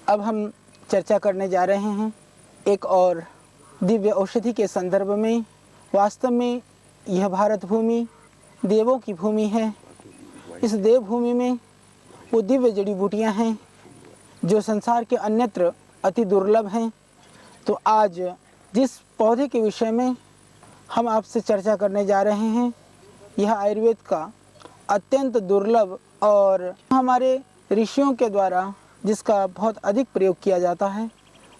अब हम चर्चा करने जा रहे हैं एक और दिव्य औषधि के संदर्भ में। वास्तव में यह भारत भूमि देवों की भूमि है। इस देवभूमि में वो दिव्य जड़ी बूटियाँ हैं जो संसार के अन्यत्र अति दुर्लभ हैं। तो आज जिस पौधे के विषय में हम आपसे चर्चा करने जा रहे हैं, यह आयुर्वेद का अत्यंत दुर्लभ और हमारे ऋषियों के द्वारा जिसका बहुत अधिक प्रयोग किया जाता है,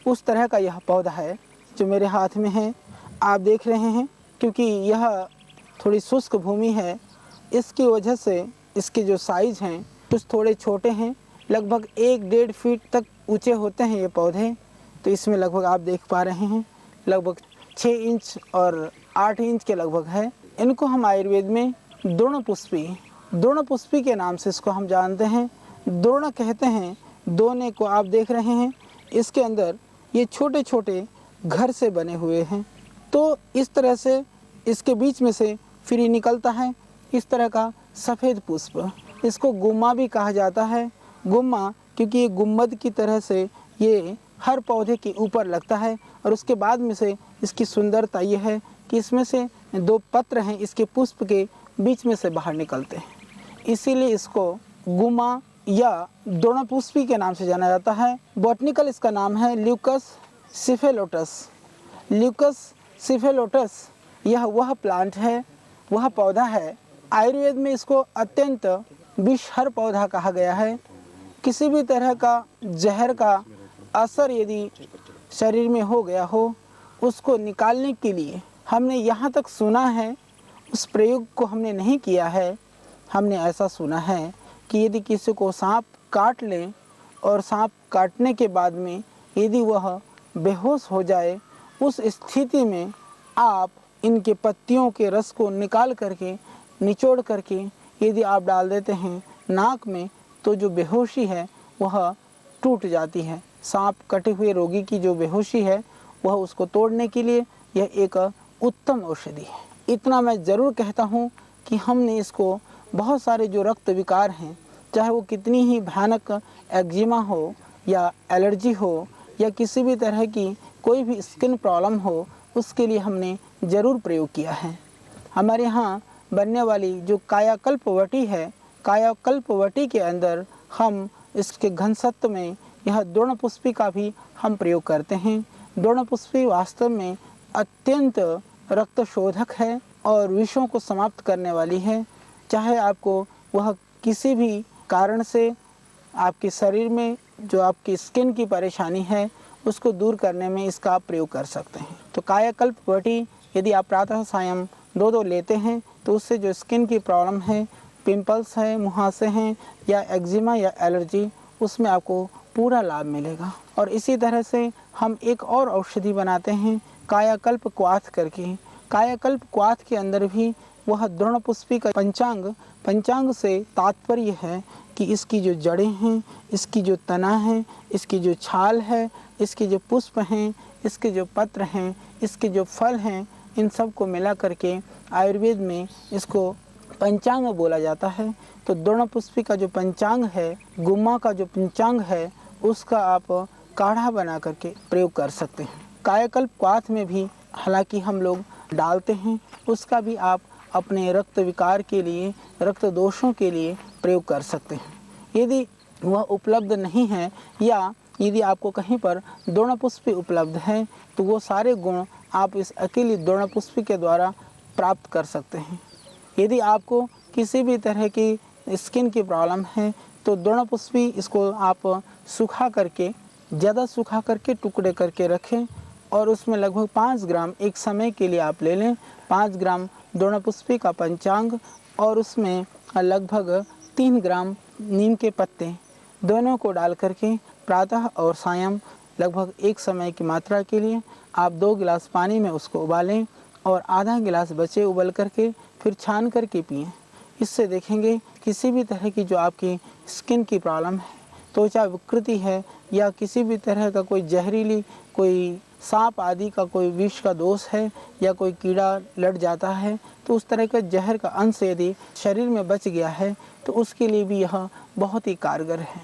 उस तरह का यह पौधा है जो मेरे हाथ में है। आप देख रहे हैं, क्योंकि यह थोड़ी शुष्क भूमि है, इसकी वजह से इसके जो साइज़ हैं कुछ थोड़े छोटे हैं। लगभग 1-1.5 फीट तक ऊंचे होते हैं ये पौधे। तो इसमें लगभग आप देख पा रहे हैं लगभग 6 इंच और 8 इंच के लगभग है। इनको हम आयुर्वेद में द्रोणपुष्पी के नाम से इसको हम जानते हैं। द्रोण कहते हैं, दोने को आप देख रहे हैं, इसके अंदर ये छोटे छोटे घर से बने हुए हैं। तो इस तरह से इसके बीच में से फिर ये निकलता है इस तरह का सफ़ेद पुष्प। इसको गुम्मा भी कहा जाता है। गुम्मा क्योंकि ये गुम्बद की तरह से ये हर पौधे के ऊपर लगता है। और उसके बाद में से इसकी सुंदरता ये है कि इसमें से 2 पत्र हैं इसके पुष्प के बीच में से बाहर निकलते हैं, इसीलिए इसको गुम्मा या द्रोणपुष्पी के नाम से जाना जाता है। बॉटनिकल इसका नाम है ल्यूकस सिफेलोटस। ल्यूकस सिफेलोटस यह वह प्लांट है, वह पौधा है। आयुर्वेद में इसको अत्यंत विषहर पौधा कहा गया है। किसी भी तरह का जहर का असर यदि शरीर में हो गया हो, उसको निकालने के लिए हमने यहाँ तक सुना है, उस प्रयोग को हमने नहीं किया है। हमने ऐसा सुना है कि यदि किसी को सांप काट ले और सांप काटने के बाद में यदि वह बेहोश हो जाए, उस स्थिति में आप इनके पत्तियों के रस को निकाल करके, निचोड़ करके यदि आप डाल देते हैं नाक में, तो जो बेहोशी है वह टूट जाती है। सांप कटे हुए रोगी की जो बेहोशी है वह उसको तोड़ने के लिए यह एक उत्तम औषधि है। इतना मैं ज़रूर कहता हूँ कि हमने इसको बहुत सारे जो रक्त विकार हैं, चाहे वो कितनी ही भयानक एक्जिमा हो या एलर्जी हो या किसी भी तरह की कोई भी स्किन प्रॉब्लम हो, उसके लिए हमने ज़रूर प्रयोग किया है। हमारे यहाँ बनने वाली जो कायाकल्पवटी है, कायाकल्पवटी के अंदर हम इसके घनसत्व में यह द्रोणपुष्पी का भी हम प्रयोग करते हैं। द्रोणपुष्पी वास्तव में अत्यंत रक्त शोधक है और विषों को समाप्त करने वाली है। चाहे आपको वह किसी भी कारण से आपके शरीर में जो आपकी स्किन की परेशानी है उसको दूर करने में इसका आप प्रयोग कर सकते हैं। तो कायाकल्पवटी यदि आप प्रातः सायं 2 लेते हैं तो उससे जो स्किन की प्रॉब्लम है, पिंपल्स है, मुहासे हैं या एक्जिमा या एलर्जी, उसमें आपको पूरा लाभ मिलेगा। और इसी तरह से हम एक और औषधि बनाते हैं कायाकल्प क्वाथ करके। कायाकल्प क्वाथ के अंदर भी वह द्रोणपुष्पी का पंचांग से तात्पर्य है कि इसकी जो जड़ें हैं, इसकी जो तना है, इसकी जो छाल है, इसके जो पुष्प हैं, इसके जो पत्र हैं, इसके जो फल हैं, इन सब को मिला करके आयुर्वेद में इसको पंचांग बोला जाता है। तो द्रोणपुष्पी का जो पंचांग है, गुम्मा का जो पंचांग है, उसका आप काढ़ा बना करके प्रयोग कर सकते हैं। कायाकल्प क्वाथ में भी हालांकि हम लोग डालते हैं, उसका भी आप अपने रक्त विकार के लिए, रक्त दोषों के लिए प्रयोग कर सकते हैं। यदि वह उपलब्ध नहीं है या यदि आपको कहीं पर द्रोणपुष्पी उपलब्ध है, तो वो सारे गुण आप इस अकेली द्रोणपुष्पी के द्वारा प्राप्त कर सकते हैं। यदि आपको किसी भी तरह की स्किन की प्रॉब्लम है तो द्रोणपुष्पी इसको आप सूखा करके, ज़्यादा सूखा करके टुकड़े करके रखें और उसमें लगभग 5 ग्राम एक समय के लिए आप ले लें। 5 ग्राम द्रोणपुष्पी का पंचांग और उसमें लगभग 3 ग्राम नीम के पत्ते, दोनों को डाल करके प्रातः और सायं लगभग एक समय की मात्रा के लिए आप 2 गिलास पानी में उसको उबालें और आधा गिलास बचे उबल करके फिर छान करके पिएं। इससे देखेंगे किसी भी तरह की जो आपकी स्किन की प्रॉब्लम है, त्वचा विकृति है या किसी भी तरह का कोई जहरीली, कोई सांप आदि का कोई विष का दोष है या कोई कीड़ा लड़ जाता है, तो उस तरह का जहर का अंश यदि शरीर में बच गया है तो उसके लिए भी यह बहुत ही कारगर है।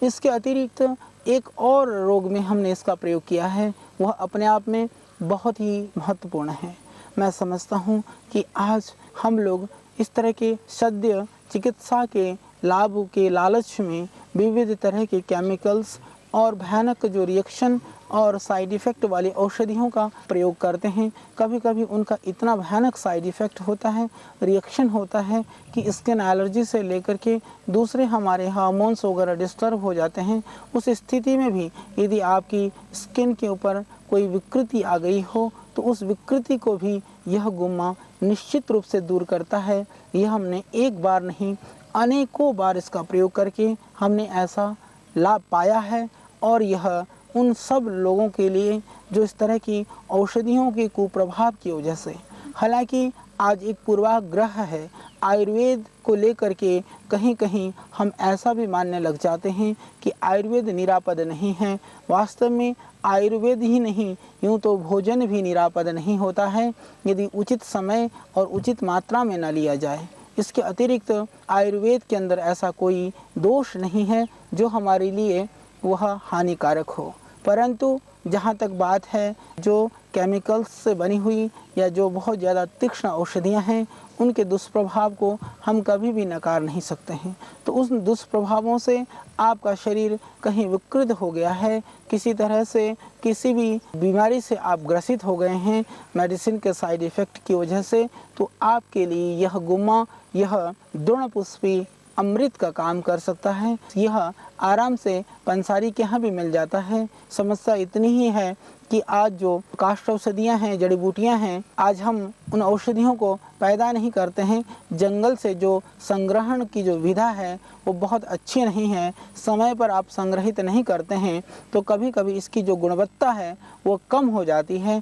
इसके अतिरिक्त एक और रोग में हमने इसका प्रयोग किया है, वह अपने आप में बहुत ही महत्वपूर्ण है। मैं समझता हूँ कि आज हम लोग इस तरह के सद्य चिकित्सा के लाभ के लालच में विविध तरह के केमिकल्स और भयानक जो रिएक्शन और साइड इफ़ेक्ट वाली औषधियों का प्रयोग करते हैं। कभी कभी उनका इतना भयानक साइड इफ़ेक्ट होता है, रिएक्शन होता है कि स्किन एलर्जी से लेकर के दूसरे हमारे हार्मोन्स वगैरह डिस्टर्ब हो जाते हैं। उस स्थिति में भी यदि आपकी स्किन के ऊपर कोई विकृति आ गई हो तो उस विकृति को भी यह गुम्मा निश्चित रूप से दूर करता है। यह हमने एक बार नहीं अनेकों बार इसका प्रयोग करके हमने ऐसा लाभ पाया है। और यह उन सब लोगों के लिए जो इस तरह की औषधियों के कुप्रभाव की वजह से, हालांकि आज एक पूर्वाग्रह है आयुर्वेद को लेकर के, कहीं कहीं हम ऐसा भी मानने लग जाते हैं कि आयुर्वेद निरापद नहीं है। वास्तव में आयुर्वेद ही नहीं, यूँ तो भोजन भी निरापद नहीं होता है यदि उचित समय और उचित मात्रा में न लिया जाए। इसके अतिरिक्त आयुर्वेद के अंदर ऐसा कोई दोष नहीं है जो हमारे लिए वह हानिकारक हो, परंतु जहाँ तक बात है जो केमिकल्स से बनी हुई या जो बहुत ज़्यादा तीक्ष्ण औषधियाँ हैं, उनके दुष्प्रभाव को हम कभी भी नकार नहीं सकते हैं। तो उस दुष्प्रभावों से आपका शरीर कहीं विकृत हो गया है, किसी तरह से किसी भी बीमारी से आप ग्रसित हो गए हैं मेडिसिन के साइड इफ़ेक्ट की वजह से, तो आपके लिए यह गुम्मा, यह द्रोणपुष्पी अमृत का काम कर सकता है। यह आराम से पंसारी के यहाँ भी मिल जाता है। समस्या इतनी ही है कि आज जो काष्ठ औषधियाँ हैं, जड़ी बूटियाँ हैं, आज हम उन औषधियों को पैदा नहीं करते हैं। जंगल से जो संग्रहण की जो विधा है वो बहुत अच्छी नहीं है। समय पर आप संग्रहित नहीं करते हैं तो कभी कभी इसकी जो गुणवत्ता है वो कम हो जाती है।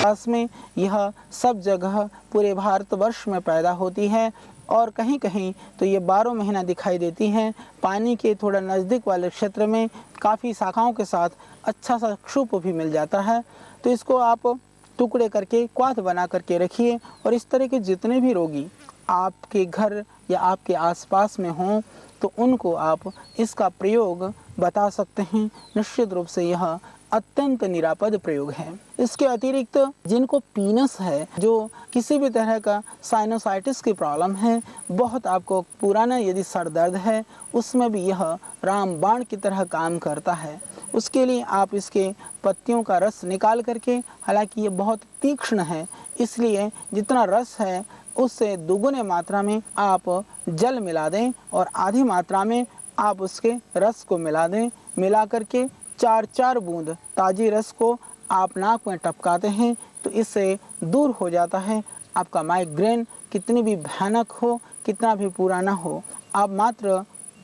पास में यह सब जगह पूरे भारतवर्ष में पैदा होती है और कहीं कहीं तो ये 12 महीना दिखाई देती हैं। पानी के थोड़ा नज़दीक वाले क्षेत्र में काफ़ी शाखाओं के साथ अच्छा सा क्षुप भी मिल जाता है। तो इसको आप टुकड़े करके क्वाथ बना करके रखिए और इस तरह के जितने भी रोगी आपके घर या आपके आसपास में हों तो उनको आप इसका प्रयोग बता सकते हैं। निश्चित रूप से यह अत्यंत निरापद प्रयोग है। इसके अतिरिक्त जिनको पीनस है, जो किसी भी तरह का साइनोसाइटिस की प्रॉब्लम है, बहुत आपको पुराना यदि सर दर्द है, उसमें भी यह रामबाण की तरह काम करता है। उसके लिए आप इसके पत्तियों का रस निकाल करके, हालांकि ये बहुत तीक्ष्ण है इसलिए जितना रस है उससे दुगुने मात्रा में आप जल मिला दें और आधी मात्रा में आप उसके रस को मिला दें। मिला करके 4-4 बूंद ताज़ी रस को आप नाक में टपकाते हैं तो इससे दूर हो जाता है आपका माइग्रेन। कितनी भी भयानक हो, कितना भी पुराना हो, आप मात्र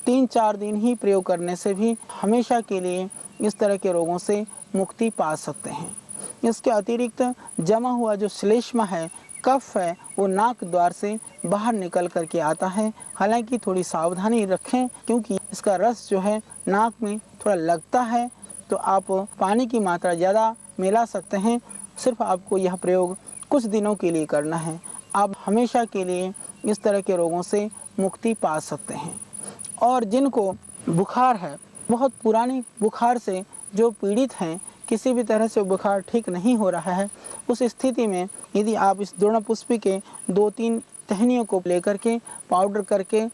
3-4 दिन ही प्रयोग करने से भी हमेशा के लिए इस तरह के रोगों से मुक्ति पा सकते हैं। इसके अतिरिक्त जमा हुआ जो श्लेष्मा है, कफ है, वो नाक द्वार से बाहर निकल करके आता है। हालांकि थोड़ी सावधानी रखें क्योंकि इसका रस जो है नाक में थोड़ा लगता है, तो आप पानी की मात्रा ज़्यादा मिला सकते हैं। सिर्फ आपको यह प्रयोग कुछ दिनों के लिए करना है। आप हमेशा के लिए इस तरह के रोगों से मुक्ति पा सकते हैं। और जिनको बुखार है, बहुत पुरानी बुखार से जो पीड़ित हैं, किसी भी तरह से बुखार ठीक नहीं हो रहा है, उस स्थिति में यदि आप इस द्रोणपुष्पी के 2-3 टहनियों को लेकर के पाउडर करके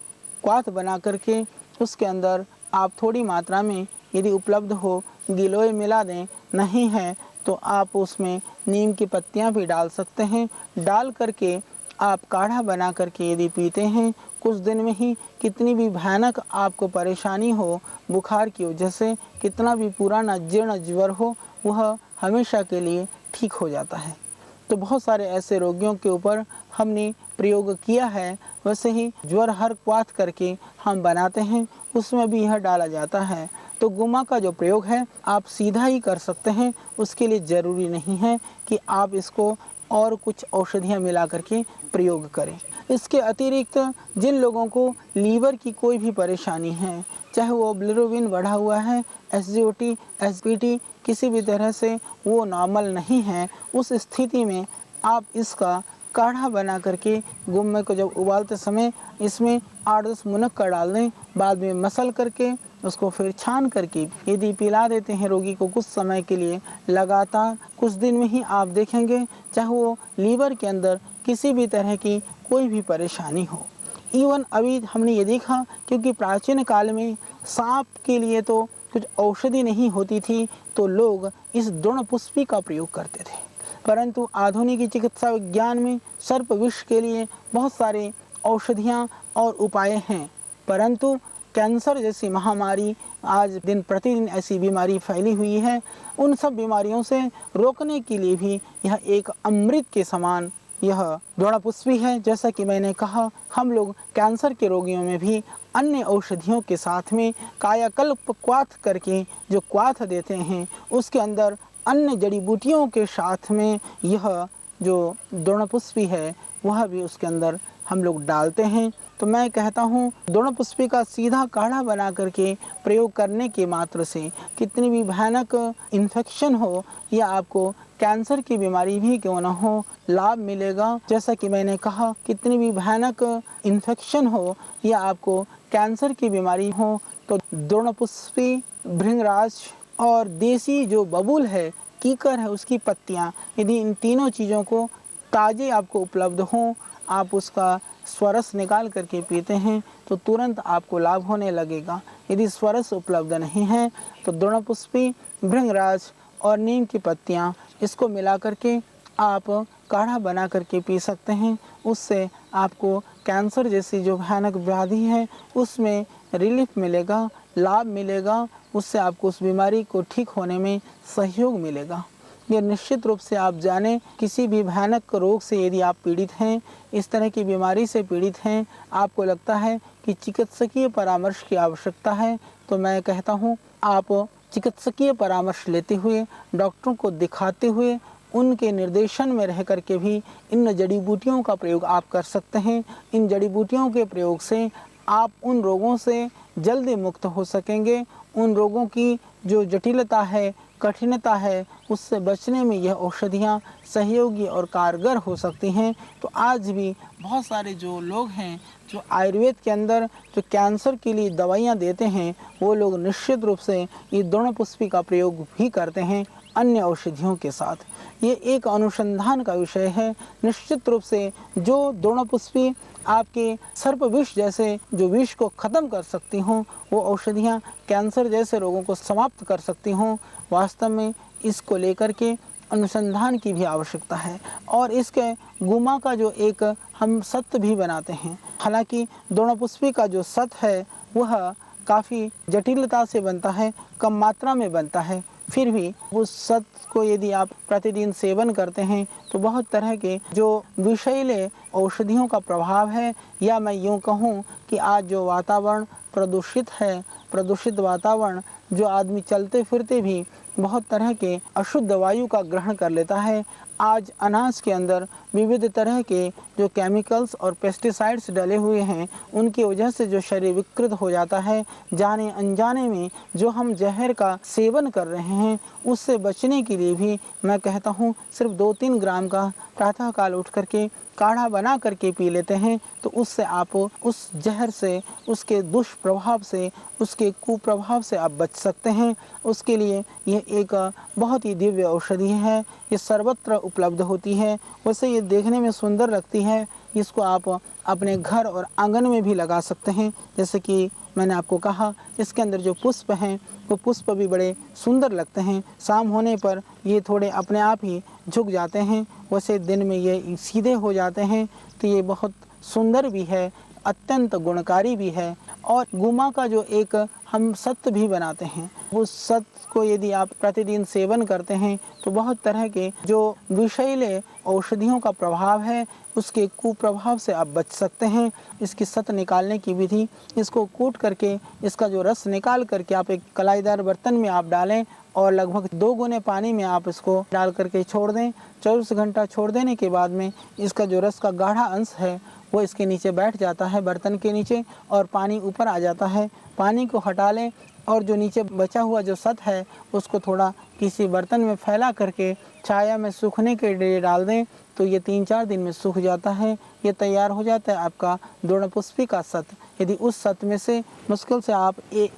क्वाथ बना करके उसके अंदर आप थोड़ी मात्रा में यदि उपलब्ध हो गिलोय मिला दें, नहीं है तो आप उसमें नीम की पत्तियां भी डाल सकते हैं। डाल करके आप काढ़ा बना करके यदि पीते हैं, कुछ दिन में ही कितनी भी भयानक आपको परेशानी हो बुखार की वजह से, कितना भी पुराना जीर्ण ज्वर हो, वह हमेशा के लिए ठीक हो जाता है। तो बहुत सारे ऐसे रोगियों के ऊपर हमने प्रयोग किया है। वैसे ही ज्वर हर क्वाथ करके हम बनाते हैं, उसमें भी यह डाला जाता है। तो गुम्मा का जो प्रयोग है आप सीधा ही कर सकते हैं। उसके लिए ज़रूरी नहीं है कि आप इसको और कुछ औषधियाँ मिला करके प्रयोग करें। इसके अतिरिक्त जिन लोगों को लीवर की कोई भी परेशानी है, चाहे वो बिलिरुबिन बढ़ा हुआ है, SGOT, SPT, किसी भी तरह से वो नॉर्मल नहीं है, उस स्थिति में आप इसका काढ़ा बना करके गुम्मे को जब उबालते समय इसमें 8-10 मुनक्का डाल दें, बाद में मसल करके उसको फिर छान करके यदि पिला देते हैं रोगी को कुछ समय के लिए, लगातार कुछ दिन में ही आप देखेंगे चाहे वो लीवर के अंदर किसी भी तरह की कोई भी परेशानी हो। इवन अभी हमने ये देखा, क्योंकि प्राचीन काल में सांप के लिए तो कुछ औषधि नहीं होती थी, तो लोग इस द्रोणपुष्पी का प्रयोग करते थे। परंतु आधुनिक चिकित्सा विज्ञान में सर्प विष के लिए बहुत सारे औषधियाँ और उपाय हैं, परंतु कैंसर जैसी महामारी, आज दिन प्रतिदिन ऐसी बीमारी फैली हुई है, उन सब बीमारियों से रोकने के लिए भी यह एक अमृत के समान यह द्रोणपुष्पी है। जैसा कि मैंने कहा, हम लोग कैंसर के रोगियों में भी अन्य औषधियों के साथ में कायाकल्प क्वाथ करके जो क्वाथ देते हैं, उसके अंदर अन्य जड़ी बूटियों के साथ में यह जो द्रोणपुष्पी है वह भी उसके अंदर हम लोग डालते हैं। तो मैं कहता हूँ द्रोणपुष्पी का सीधा काढ़ा बना करके प्रयोग करने के मात्र से कितनी भी भयानक इन्फेक्शन हो या आपको कैंसर की बीमारी भी क्यों न हो, लाभ मिलेगा। जैसा कि मैंने कहा, कितनी भी भयानक इन्फेक्शन हो या आपको कैंसर की बीमारी हो, तो द्रोणपुष्पी, भृंगराज और देसी जो बबूल है, कीकर है, उसकी पत्तियाँ, यदि इन तीनों चीज़ों को ताज़े आपको उपलब्ध हों, आप उसका स्वरस निकाल करके पीते हैं तो तुरंत आपको लाभ होने लगेगा। यदि स्वरस उपलब्ध नहीं है तो द्रोणपुष्पी, भृंगराज और नीम की पत्तियाँ, इसको मिला करके आप काढ़ा बना करके पी सकते हैं। उससे आपको कैंसर जैसी जो भयानक व्याधि है उसमें रिलीफ मिलेगा, लाभ मिलेगा, उससे आपको उस बीमारी को ठीक होने में सहयोग मिलेगा। ये निश्चित रूप से आप जानें, किसी भी भयानक रोग से यदि आप पीड़ित हैं, इस तरह की बीमारी से पीड़ित हैं, आपको लगता है कि चिकित्सकीय परामर्श की आवश्यकता है, तो मैं कहता हूँ आप चिकित्सकीय परामर्श लेते हुए, डॉक्टरों को दिखाते हुए, उनके निर्देशन में रह करके भी इन जड़ी बूटियों का प्रयोग आप कर सकते हैं। इन जड़ी बूटियों के प्रयोग से आप उन रोगों से जल्दी मुक्त हो सकेंगे। उन रोगों की जो जटिलता है, कठिनता है, उससे बचने में यह औषधियाँ सहयोगी और कारगर हो सकती हैं। तो आज भी बहुत सारे जो लोग हैं जो आयुर्वेद के अंदर जो कैंसर के लिए दवाइयाँ देते हैं, वो लोग निश्चित रूप से ये द्रोणपुष्पी का प्रयोग भी करते हैं अन्य औषधियों के साथ। ये एक अनुसंधान का विषय है। निश्चित रूप से जो द्रोणपुष्पी आपके सर्प विष जैसे जो विष को ख़त्म कर सकती हों, वो औषधियाँ कैंसर जैसे रोगों को समाप्त कर सकती हों, वास्तव में इसको लेकर के अनुसंधान की भी आवश्यकता है। और इसके गुमा का जो एक हम सत्व भी बनाते हैं, हालांकि द्रोणपुष्पी का जो सत्व है वह काफ़ी जटिलता से बनता है, कम मात्रा में बनता है, फिर भी उस सत्व को यदि आप प्रतिदिन सेवन करते हैं तो बहुत तरह के जो विषैले औषधियों का प्रभाव है, या मैं यूँ कहूँ कि आज जो वातावरण प्रदूषित है, प्रदूषित वातावरण, जो आदमी चलते फिरते भी बहुत तरह के अशुद्ध वायु का ग्रहण कर लेता है। आज अनाज के अंदर विविध तरह के जो केमिकल्स और पेस्टिसाइड्स डले हुए हैं, उनकी वजह से जो शरीर विकृत हो जाता है, जाने अनजाने में जो हम जहर का सेवन कर रहे हैं, उससे बचने के लिए भी मैं कहता हूँ सिर्फ 2-3 ग्राम का प्रातःकाल उठ करके काढ़ा बना करके पी लेते हैं, तो उससे आप उस जहर से, उसके दुष्प्रभाव से, उसके कुप्रभाव से आप बच सकते हैं। उसके लिए यह एक बहुत ही दिव्य औषधि है। ये सर्वत्र उपलब्ध होती है। वैसे ये देखने में सुंदर लगती है। इसको आप अपने घर और आंगन में भी लगा सकते हैं। जैसे कि मैंने आपको कहा, इसके अंदर जो पुष्प हैं वो पुष्प भी बड़े सुंदर लगते हैं। शाम होने पर ये थोड़े अपने आप ही झुक जाते हैं, वैसे दिन में ये सीधे हो जाते हैं। तो ये बहुत सुंदर भी है, अत्यंत गुणकारी भी है। और गुमा का जो एक हम सत्व भी बनाते हैं, उस सत्व को यदि आप प्रतिदिन सेवन करते हैं तो बहुत तरह के जो विषैले औषधियों का प्रभाव है, उसके कुप्रभाव से आप बच सकते हैं। इसकी सत्व निकालने की विधि, इसको कूट करके इसका जो रस निकाल करके आप एक कलाईदार बर्तन में आप डालें और लगभग 2 गुने पानी में आप इसको डाल करके छोड़ दें। 24 घंटा छोड़ देने के बाद में इसका जो रस का गाढ़ा अंश है वो इसके नीचे बैठ जाता है, बर्तन के नीचे, और पानी ऊपर आ जाता है। पानी को हटा लें और जो नीचे बचा हुआ जो सत है उसको थोड़ा किसी बर्तन में फैला करके छाया में सूखने के लिए डाल दें, तो ये 3-4 दिन में सूख जाता है। ये तैयार हो जाता है आपका द्रोणपुष्पी का सत। यदि उस सत में से मुश्किल से आप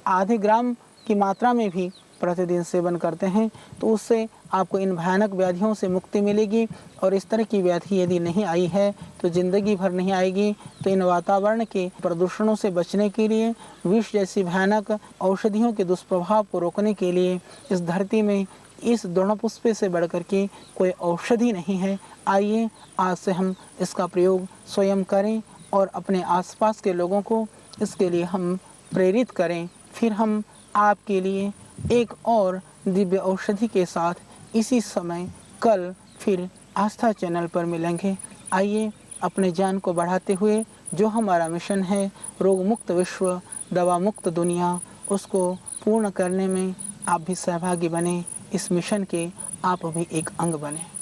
आधे ग्राम की मात्रा में भी प्रतिदिन सेवन करते हैं तो उससे आपको इन भयानक व्याधियों से मुक्ति मिलेगी। और इस तरह की व्याधि यदि नहीं आई है तो ज़िंदगी भर नहीं आएगी। तो इन वातावरण के प्रदूषणों से बचने के लिए, विष जैसी भयानक औषधियों के दुष्प्रभाव को रोकने के लिए इस धरती में इस द्रोणपुष्पी से बढ़कर के कोई औषधि नहीं है। आइए आज से हम इसका प्रयोग स्वयं करें और अपने आसपास के लोगों को इसके लिए हम प्रेरित करें। फिर हम आपके लिए एक और दिव्य औषधि के साथ इसी समय कल फिर आस्था चैनल पर मिलेंगे। आइए अपने ज्ञान को बढ़ाते हुए जो हमारा मिशन है रोग मुक्त विश्व, दवा मुक्त दुनिया, उसको पूर्ण करने में आप भी सहभागी बने। इस मिशन के आप भी एक अंग बने।